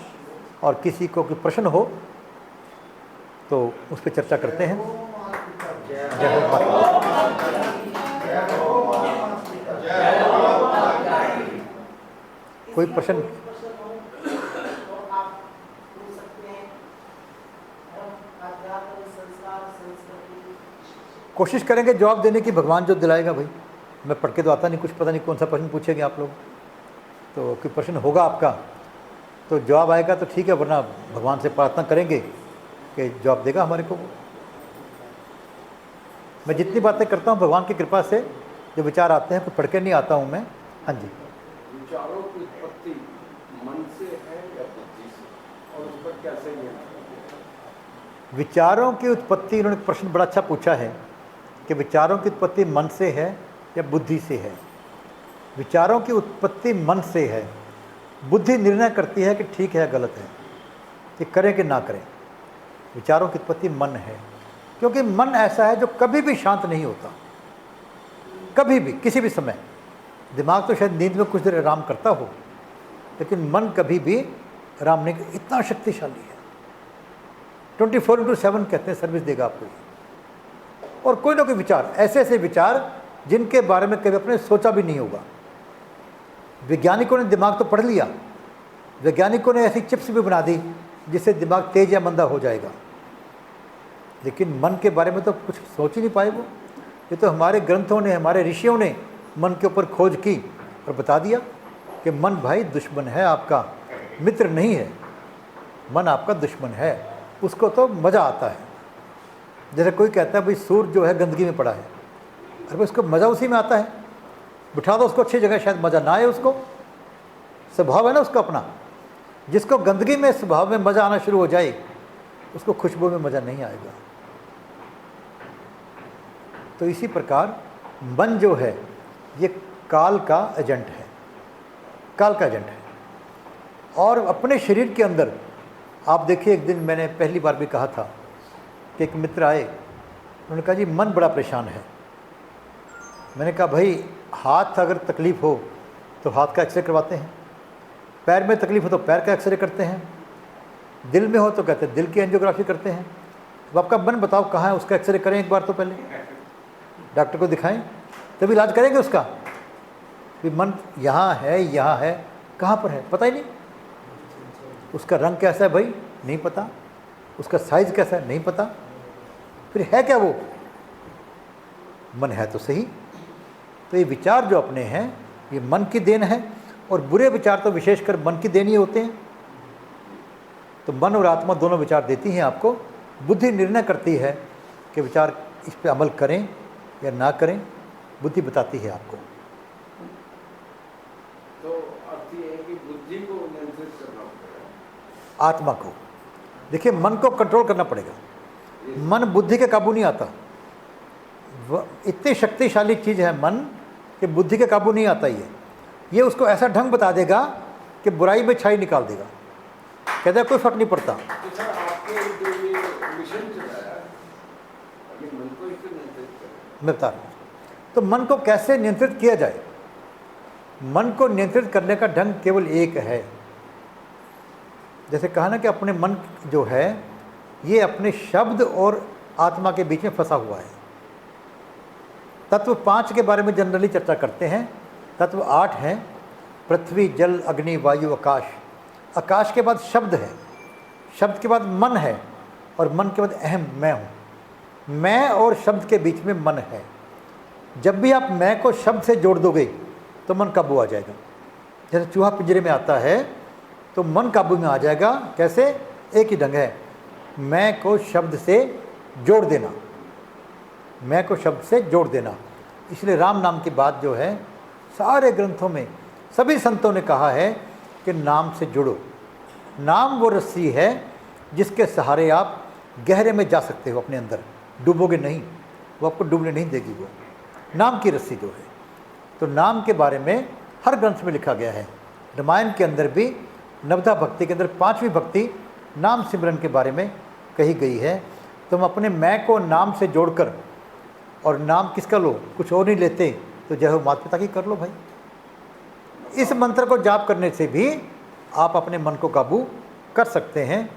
और किसी को कोई प्रश्न हो तो उस पर चर्चा करते हैं। जय हो माता। कोई प्रश्न? कोशिश करेंगे जवाब देने की, भगवान जो दिलाएगा। भाई, मैं पढ़ के तो आता नहीं, कुछ पता नहीं कौन सा प्रश्न पूछेंगे आप लोग। तो कोई प्रश्न होगा आपका तो जवाब आएगा तो ठीक है, वरना भगवान से प्रार्थना करेंगे कि जवाब देगा हमारे को। मैं जितनी बातें करता हूँ भगवान की कृपा से, जो विचार आते हैं, कुछ पढ़ के नहीं आता हूँ मैं। हाँ जी। विचारों की उत्पत्ति मन से है या बुद्धि से, और उस पर कैसे लेना? विचारों की उत्पत्ति, इन्होंने प्रश्न बड़ा अच्छा पूछा है कि विचारों की उत्पत्ति मन से है या बुद्धि से है। विचारों की उत्पत्ति मन से है, बुद्धि निर्णय करती है कि ठीक है गलत है, कि करें कि ना करें। विचारों की उत्पत्ति मन है, क्योंकि मन ऐसा है जो कभी भी शांत नहीं होता, कभी भी किसी भी समय, दिमाग तो शायद नींद में कुछ देर आराम करता हो, लेकिन मन कभी भी आराम नहीं, इतना शक्तिशाली है। 24/7 कहते हैं सर्विस देगा आपको। और कोई ना कोई विचार, ऐसे ऐसे विचार जिनके बारे में कभी अपने सोचा भी नहीं होगा। वैज्ञानिकों ने दिमाग तो पढ़ लिया, वैज्ञानिकों ने ऐसी चिप्स भी बना दी जिससे दिमाग तेज या मंदा हो जाएगा, लेकिन मन के बारे में तो कुछ सोच ही नहीं पाए वो। ये तो हमारे ग्रंथों ने, हमारे ऋषियों ने मन के ऊपर खोज की और बता दिया कि मन भाई दुश्मन है आपका, मित्र नहीं है। मन आपका दुश्मन है, उसको तो मज़ा आता है। जैसे कोई कहता है भाई सूर्य जो है गंदगी में पड़ा है, अरे भाई उसको मज़ा उसी में आता है, बिठा दो उसको अच्छी जगह, शायद मज़ा ना आए उसको, स्वभाव है ना उसका अपना। जिसको गंदगी में स्वभाव में मज़ा आना शुरू हो जाए, उसको खुशबू में मज़ा नहीं आएगा। तो इसी प्रकार मन जो है ये काल का एजेंट है, काल का एजेंट है। और अपने शरीर के अंदर आप देखिए, एक दिन मैंने पहली बार भी कहा था कि एक मित्र आए, उन्होंने कहा जी मन बड़ा परेशान है। मैंने कहा भाई हाथ अगर तकलीफ़ हो तो हाथ का एक्सरे करवाते हैं, पैर में तकलीफ़ हो तो पैर का एक्सरे करते हैं, दिल में हो तो कहते हैं दिल की एंजियोग्राफी करते हैं। तो आपका मन बताओ कहाँ है, उसका एक्सरे करें एक बार, तो पहले डॉक्टर को दिखाएं तभी इलाज करेंगे उसका। कि मन यहाँ है, कहाँ पर है पता ही नहीं। उसका रंग कैसा है भाई नहीं पता, उसका साइज़ कैसा है नहीं पता, फिर है क्या वो? मन है तो सही। तो ये विचार जो अपने हैं ये मन की देन है, और बुरे विचार तो विशेषकर मन की देन ही होते हैं। तो मन और आत्मा दोनों विचार देती हैं आपको। बुद्धि निर्णय करती है कि विचार इस पे अमल करें या ना करें, बुद्धि बताती है आपको। तो अर्थ ये है कि बुद्धि को नियंत्रित करना पड़ेगा, आत्मा को। देखिए मन को कंट्रोल करना पड़ेगा, मन बुद्धि के काबू नहीं आता। इतनी शक्तिशाली चीज़ है मन कि बुद्धि के काबू नहीं आता। ये उसको ऐसा ढंग बता देगा कि बुराई में छाई निकाल देगा, कहता है कोई फर्क नहीं पड़ता। तो सर आपके जो ये मिशन चलाया है, ये मन को इससे नियंत्रित करें। मैं बता रहा हूँ। तो मन को कैसे नियंत्रित किया जाए? मन को नियंत्रित करने का ढंग केवल एक है। जैसे कहा ना कि अपने मन जो है ये अपने शब्द और आत्मा के बीच में फंसा हुआ है। तत्व 5 के बारे में जनरली चर्चा करते हैं। तत्व 8 हैं, पृथ्वी, जल, अग्नि, वायु, आकाश। आकाश के बाद शब्द है, शब्द के बाद मन है, और मन के बाद अहम मैं हूँ। मैं और शब्द के बीच में मन है। जब भी आप मैं को शब्द से जोड़ दोगे तो मन काबू आ जाएगा। जैसे चूहा पिंजरे में आता है तो मन काबू में आ जाएगा। कैसे? एक ही ढंग है, मैं को शब्द से जोड़ देना, मैं को शब्द से जोड़ देना। इसलिए राम नाम की बात जो है सारे ग्रंथों में सभी संतों ने कहा है कि नाम से जुड़ो। नाम वो रस्सी है जिसके सहारे आप गहरे में जा सकते हो, अपने अंदर डूबोगे नहीं, वो आपको डूबने नहीं देगी। वो नाम की रस्सी जो है। तो नाम के बारे में हर ग्रंथ में लिखा गया है। रामायण के अंदर भी नवधा भक्ति के अंदर 5वीं भक्ति नाम सिमरन के बारे में कही गई है। तुम अपने मैं को नाम से जोड़कर, और नाम किसका लो, कुछ और नहीं लेते तो जय हो माता पिता की कर लो भाई। इस मंत्र को जाप करने से भी आप अपने मन को काबू कर सकते हैं।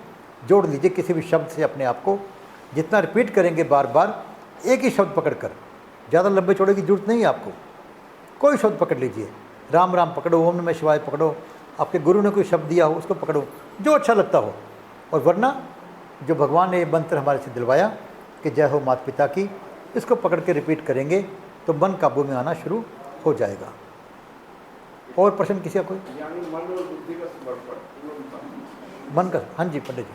जोड़ लीजिए किसी भी शब्द से अपने आप को। जितना रिपीट करेंगे बार बार एक ही शब्द पकड़कर, ज़्यादा लंबे चौड़े की जरूरत नहीं है आपको। कोई शब्द पकड़ लीजिए, राम राम पकड़ो, ओम नमः शिवाय पकड़ो, आपके गुरु ने कोई शब्द दिया हो उसको पकड़ो, जो अच्छा लगता हो। और वरना जो भगवान ने ये मंत्र हमारे से दिलवाया कि जय हो माता पिता की, इसको पकड़ के रिपीट करेंगे तो मन काबू में आना शुरू हो जाएगा। और प्रश्न किसी का कोई? यानी मन और बुद्धि का समर्पण, मन का। हाँ जी पंडित जी।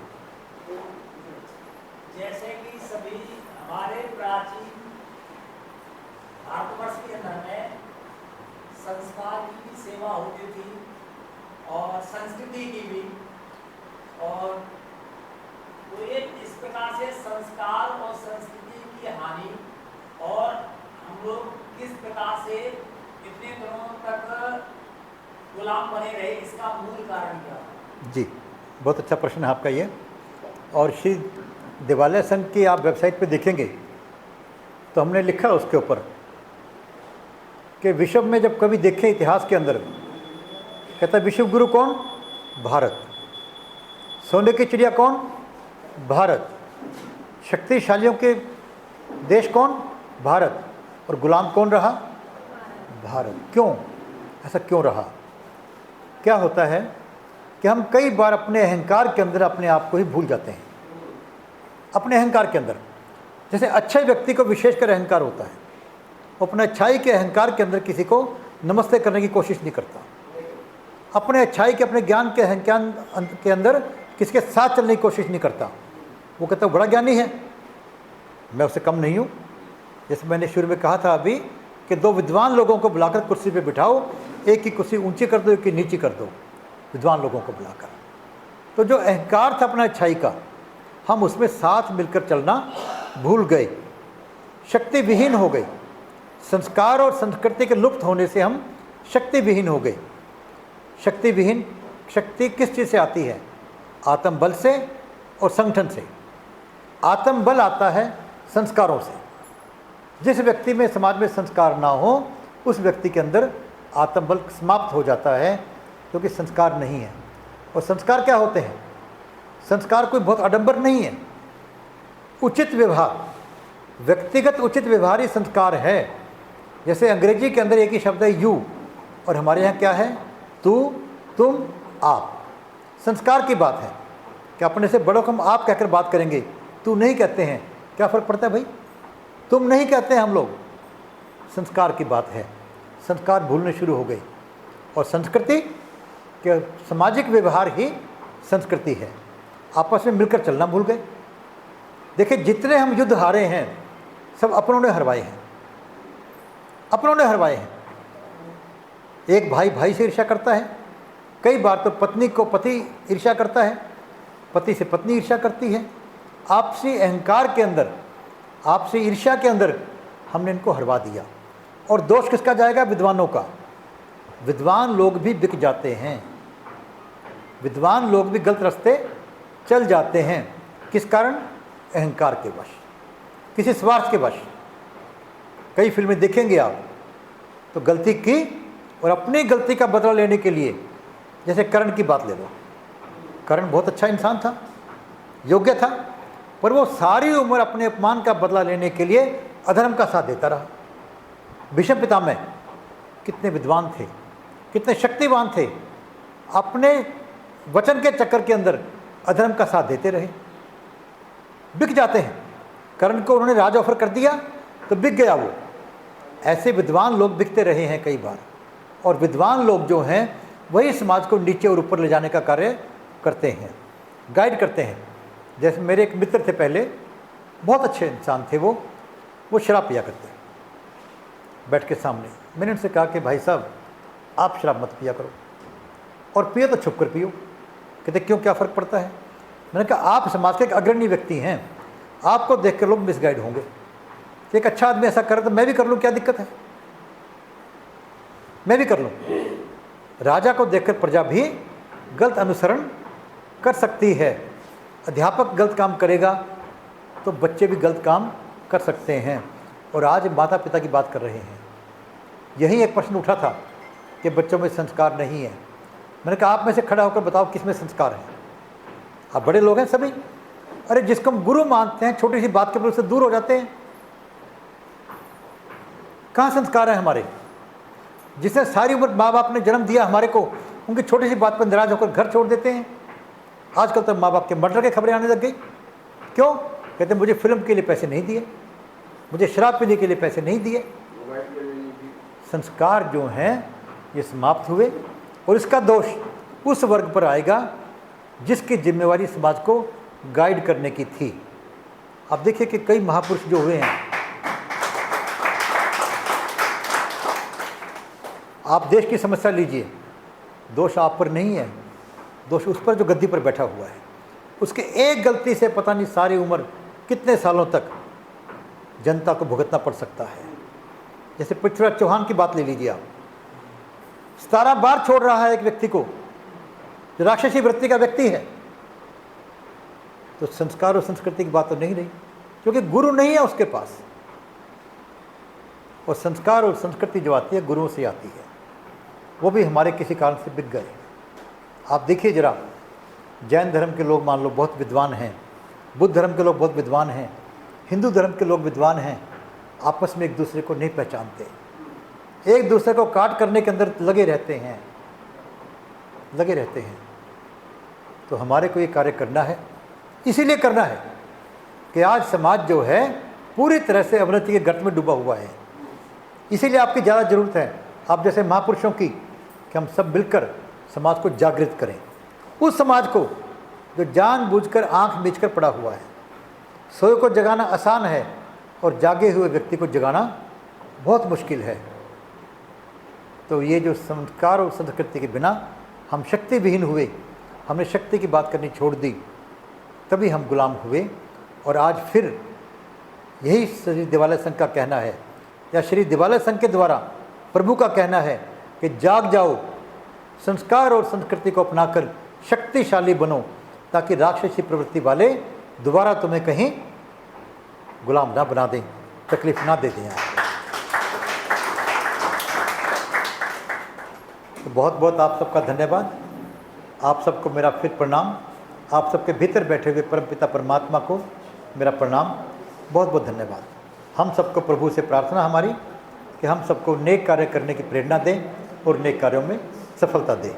जैसे कि सभी हमारे प्राचीन भारतवर्ष के अंदर में संस्कार की भी सेवा होती थी और संस्कृति की भी, और तो एक इस प्रकार से संस्कार और संस्कृति की हानि, और हम लोग किस प्रकार से इतने दिनों तक गुलाम बने रहे, इसका मूल कारण क्या है? जी बहुत अच्छा प्रश्न है आपका ये। और श्री देवालय संघ की आप वेबसाइट पे देखेंगे तो हमने लिखा उसके ऊपर कि विश्व में जब कभी देखें इतिहास के अंदर, कहता है विश्व गुरु कौन? भारत। सोने की चिड़िया कौन? भारत। शक्तिशालियों के देश कौन? भारत। और गुलाम कौन रहा? भारत। क्यों? ऐसा क्यों रहा? क्या होता है कि हम कई बार अपने अहंकार के अंदर अपने आप को ही भूल जाते हैं। अपने अहंकार के अंदर, जैसे अच्छे व्यक्ति को विशेषकर अहंकार होता है, वो अपने अच्छाई के अहंकार के अंदर किसी को नमस्ते करने की कोशिश नहीं करता। अपने अच्छाई के, अपने ज्ञान के अहंकार के अंदर किसी के साथ चलने की कोशिश नहीं करता। वो कहता है बड़ा ज्ञानी है, मैं उससे कम नहीं हूँ। जैसे मैंने शुरू में कहा था अभी कि दो विद्वान लोगों को बुलाकर कुर्सी पे बिठाओ, एक की कुर्सी ऊंची कर दो, एक की नीची कर दो, विद्वान लोगों को बुलाकर। तो जो अहंकार था अपना अच्छाई का, हम उसमें साथ मिलकर चलना भूल गए, शक्ति विहीन हो गए। संस्कार और संस्कृति के लुप्त होने से हम शक्ति विहीन हो गए। शक्ति विहीन, शक्ति किस चीज़ से आती है? आत्म बल से और संगठन से। आत्म बल आता है संस्कारों से। जिस व्यक्ति में, समाज में संस्कार ना हो, उस व्यक्ति के अंदर आत्म बल समाप्त हो जाता है, क्योंकि संस्कार नहीं है। और संस्कार क्या होते हैं? संस्कार कोई बहुत आडंबर नहीं है। उचित व्यवहार, व्यक्तिगत उचित व्यवहार ही संस्कार है। जैसे अंग्रेजी के अंदर एक ही शब्द है यू, और हमारे यहाँ क्या है? तू, तुम, आप। संस्कार की बात है कि अपने से बड़ों को हम आप कहकर बात करेंगे, तू नहीं कहते हैं, क्या फ़र्क पड़ता है भाई? तुम नहीं कहते हैं हम लोग। संस्कार की बात है। संस्कार भूलने शुरू हो गए। और संस्कृति के, सामाजिक व्यवहार ही संस्कृति है। आपस में मिलकर चलना भूल गए। देखिए, जितने हम युद्ध हारे हैं सब अपनों ने हरवाए हैं, अपनों ने हरवाए हैं। एक भाई भाई से ईर्ष्या करता है, कई बार तो पत्नी को पति ईर्ष्या करता है, पति से पत्नी ईर्ष्या करती है। आपसी अहंकार के अंदर, आपसी ईर्ष्या के अंदर हमने इनको हरवा दिया। और दोष किसका जाएगा? विद्वानों का। विद्वान लोग भी बिक जाते हैं, विद्वान लोग भी गलत रास्ते चल जाते हैं। किस कारण? अहंकार के वश, किसी स्वार्थ के वश। कई फिल्में देखेंगे आप तो गलती की और अपनी गलती का बदला लेने के लिए, जैसे कर्ण की बात ले लो। कर्ण बहुत अच्छा इंसान था, योग्य था, पर वो सारी उम्र अपने अपमान का बदला लेने के लिए अधर्म का साथ देता रहा। भीष्म पितामह कितने विद्वान थे, कितने शक्तिवान थे, अपने वचन के चक्कर के अंदर अधर्म का साथ देते रहे। बिक जाते हैं। कर्ण को उन्होंने राज ऑफर कर दिया तो बिक गया वो। ऐसे विद्वान लोग बिकते रहे हैं कई बार। और विद्वान लोग जो हैं वही समाज को नीचे और ऊपर ले जाने का कार्य करते हैं, गाइड करते हैं। जैसे मेरे एक मित्र थे पहले, बहुत अच्छे इंसान थे वो शराब पिया करते, बैठ के सामने। मैंने उनसे कहा कि भाई साहब आप शराब मत पिया करो, और पियो तो छुप कर पियो। कहते क्यों, क्या फ़र्क पड़ता है? मैंने कहा आप समाज के एक अग्रणी व्यक्ति हैं, आपको देख कर लोग मिसगाइड होंगे। एक अच्छा आदमी ऐसा करे तो मैं भी कर लूँ, क्या दिक्कत है? मैं भी कर लूँ। राजा को देखकर प्रजा भी गलत अनुसरण कर सकती है। अध्यापक गलत काम करेगा तो बच्चे भी गलत काम कर सकते हैं। और आज माता पिता की बात कर रहे हैं। यही एक प्रश्न उठा था कि बच्चों में संस्कार नहीं है। मैंने कहा आप में से खड़ा होकर बताओ किस में संस्कार है? आप बड़े लोग हैं सभी। अरे जिसको हम गुरु मानते हैं, छोटी सी बात के ऊपर उससे दूर हो जाते हैं। कहाँ संस्कार है हमारे? जिसने सारी उम्र माँ बाप ने जन्म दिया हमारे को, उनकी छोटी सी बात पर नाराज होकर घर छोड़ देते हैं। आजकल तो माँ बाप के मर्डर की खबरें आने लग गई। क्यों? कहते मुझे फिल्म के लिए पैसे नहीं दिए, मुझे शराब पीने के लिए पैसे नहीं दिए। संस्कार जो हैं ये समाप्त हुए। और इसका दोष उस वर्ग पर आएगा जिसकी जिम्मेवारी समाज को गाइड करने की थी। आप देखिए कि कई महापुरुष जो हुए हैं, आप देश की समस्या लीजिए, दोष आप पर नहीं है, दोष उस पर जो गद्दी पर बैठा हुआ है। उसके एक गलती से पता नहीं सारी उम्र कितने सालों तक जनता को भुगतना पड़ सकता है। जैसे पृथ्वीराज चौहान की बात ले लीजिए आप, 17 बार छोड़ रहा है एक व्यक्ति को जो राक्षसी वृत्ति का व्यक्ति है। तो संस्कार और संस्कृति की बात तो नहीं रही, क्योंकि गुरु नहीं है उसके पास। और संस्कार और संस्कृति जो आती है गुरुओं से आती है, वो भी हमारे किसी कारण से बिक गए। आप देखिए जरा, जैन धर्म के लोग मान लो बहुत विद्वान हैं, बुद्ध धर्म के लोग बहुत विद्वान हैं, हिंदू धर्म के लोग विद्वान हैं, आपस में एक दूसरे को नहीं पहचानते, एक दूसरे को काट करने के अंदर लगे रहते हैं। तो हमारे को ये कार्य करना है, इसीलिए करना है कि आज समाज जो है पूरी तरह से अवनति के गर्त में डूबा हुआ है। इसीलिए आपकी ज़्यादा ज़रूरत है, आप जैसे महापुरुषों की, कि हम सब मिलकर समाज को जागृत करें, उस समाज को जो जानबूझकर आंख मीचकर पड़ा हुआ है। सोए को जगाना आसान है और जागे हुए व्यक्ति को जगाना बहुत मुश्किल है। तो ये जो संस्कार और संस्कृति के बिना हम शक्ति विहीन हुए, हमने शक्ति की बात करनी छोड़ दी, तभी हम गुलाम हुए। और आज फिर यही श्री देवालय संघ का कहना है, या श्री देवालय संघ के द्वारा प्रभु का कहना है कि जाग जाओ, संस्कार और संस्कृति को अपनाकर शक्तिशाली बनो, ताकि राक्षसी प्रवृत्ति वाले दोबारा तुम्हें कहीं गुलाम ना बना दें, तकलीफ ना दे दें। तो बहुत बहुत आप सबका धन्यवाद, आप सबको मेरा फिर प्रणाम, आप सबके भीतर बैठे हुए परमपिता परमात्मा को मेरा प्रणाम, बहुत बहुत धन्यवाद। हम सबको प्रभु से प्रार्थना हमारी कि हम सबको नेक कार्य करने की प्रेरणा दें और नेक कार्यों में सफलता दें।